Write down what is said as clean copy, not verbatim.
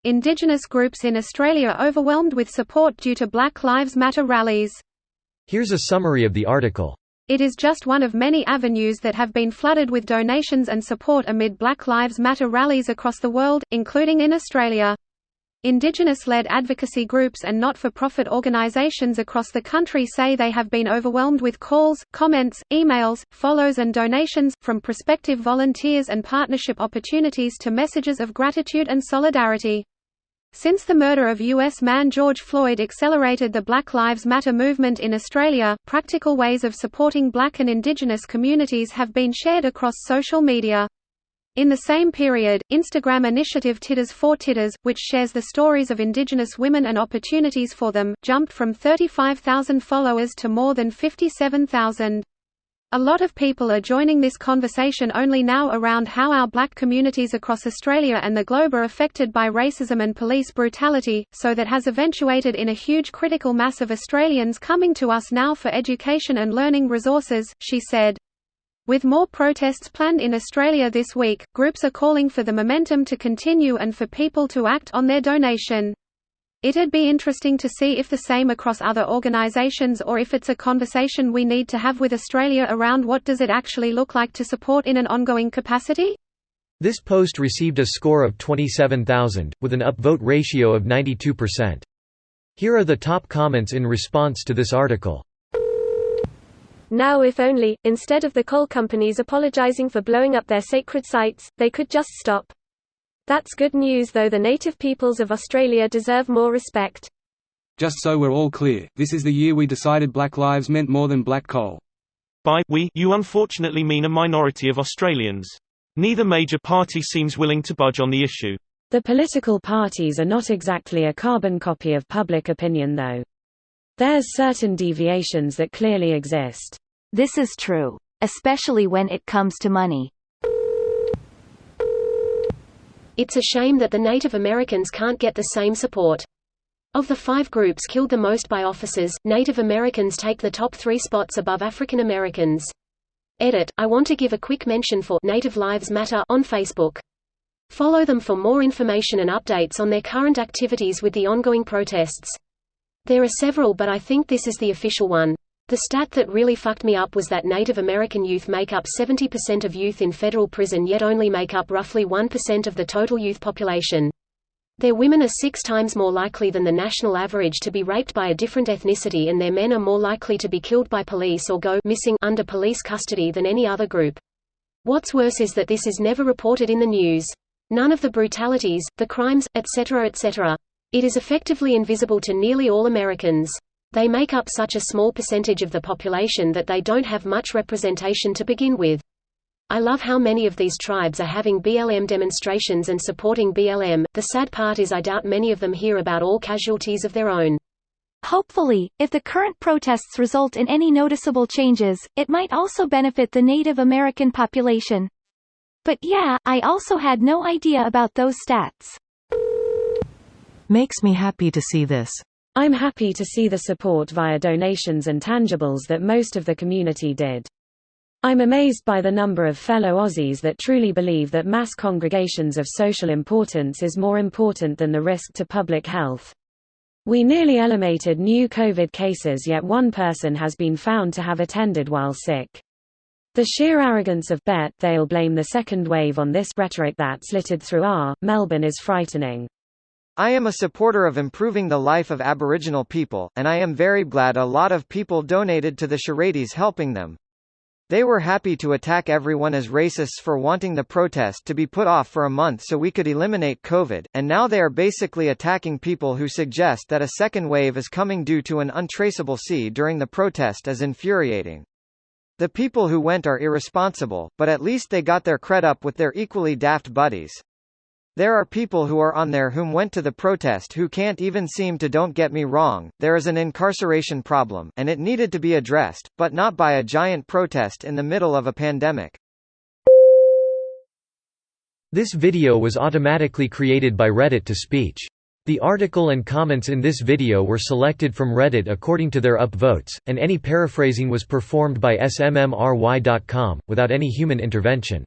Indigenous groups in Australia overwhelmed with support due to Black Lives Matter rallies. Here's a summary of the article. It is just one of many avenues that have been flooded with donations and support amid Black Lives Matter rallies across the world, including in Australia. Indigenous-led advocacy groups and not-for-profit organisations across the country say they have been overwhelmed with calls, comments, emails, follows and donations, from prospective volunteers and partnership opportunities to messages of gratitude and solidarity. Since the murder of U.S. man George Floyd accelerated the Black Lives Matter movement in Australia, practical ways of supporting Black and Indigenous communities have been shared across social media. In the same period, Instagram initiative Titters for Titters, which shares the stories of Indigenous women and opportunities for them, jumped from 35,000 followers to more than 57,000. A lot of people are joining this conversation only now around how our Black communities across Australia and the globe are affected by racism and police brutality, so that has eventuated in a huge critical mass of Australians coming to us now for education and learning resources, she said. With more protests planned in Australia this week, groups are calling for the momentum to continue and for people to act on their donation. It'd be interesting to see if the same across other organisations or if it's a conversation we need to have with Australia around what does it actually look like to support in an ongoing capacity? This post received a score of 27,000, with an upvote ratio of 92%. Here are the top comments in response to this article. Now if only, instead of the coal companies apologising for blowing up their sacred sites, they could just stop. That's good news, though the native peoples of Australia deserve more respect. Just so we're all clear, this is the year we decided black lives meant more than black coal. By we, you unfortunately mean a minority of Australians. Neither major party seems willing to budge on the issue. The political parties are not exactly a carbon copy of public opinion though. There's certain deviations that clearly exist. This is true, especially when it comes to money. It's a shame that the Native Americans can't get the same support. Of the 5 groups killed the most by officers, Native Americans take the top 3 spots above African Americans. Edit: I want to give a quick mention for Native Lives Matter on Facebook. Follow them for more information and updates on their current activities with the ongoing protests. There are several, but I think this is the official one. The stat that really fucked me up was that Native American youth make up 70% of youth in federal prison, yet only make up roughly 1% of the total youth population. Their women are 6 times more likely than the national average to be raped by a different ethnicity, and their men are more likely to be killed by police or go missing under police custody than any other group. What's worse is that this is never reported in the news. None of the brutalities, the crimes, etc., etc. It is effectively invisible to nearly all Americans. They make up such a small percentage of the population that they don't have much representation to begin with. I love how many of these tribes are having BLM demonstrations and supporting BLM. The sad part is I doubt many of them hear about all casualties of their own. Hopefully, if the current protests result in any noticeable changes, it might also benefit the Native American population. But yeah, I also had no idea about those stats. Makes me happy to see this. I'm happy to see the support via donations and tangibles that most of the community did. I'm amazed by the number of fellow Aussies that truly believe that mass congregations of social importance is more important than the risk to public health. We nearly eliminated new COVID cases, yet one person has been found to have attended while sick. The sheer arrogance of they'll blame the second wave on this rhetoric that's littered through Melbourne is frightening. I am a supporter of improving the life of Aboriginal people, and I am very glad a lot of people donated to the charities helping them. They were happy to attack everyone as racists for wanting the protest to be put off for a month so we could eliminate COVID, and now they are basically attacking people who suggest that a second wave is coming due to an untraceable C during the protest as infuriating. The people who went are irresponsible, but at least they got their cred up with their equally daft buddies. There are people who are on there whom went to the protest who can't even seem to. Don't get me wrong, there is an incarceration problem, and it needed to be addressed, but not by a giant protest in the middle of a pandemic. This video was automatically created by Reddit to speech. The article and comments in this video were selected from Reddit according to their upvotes, and any paraphrasing was performed by smmry.com, without any human intervention.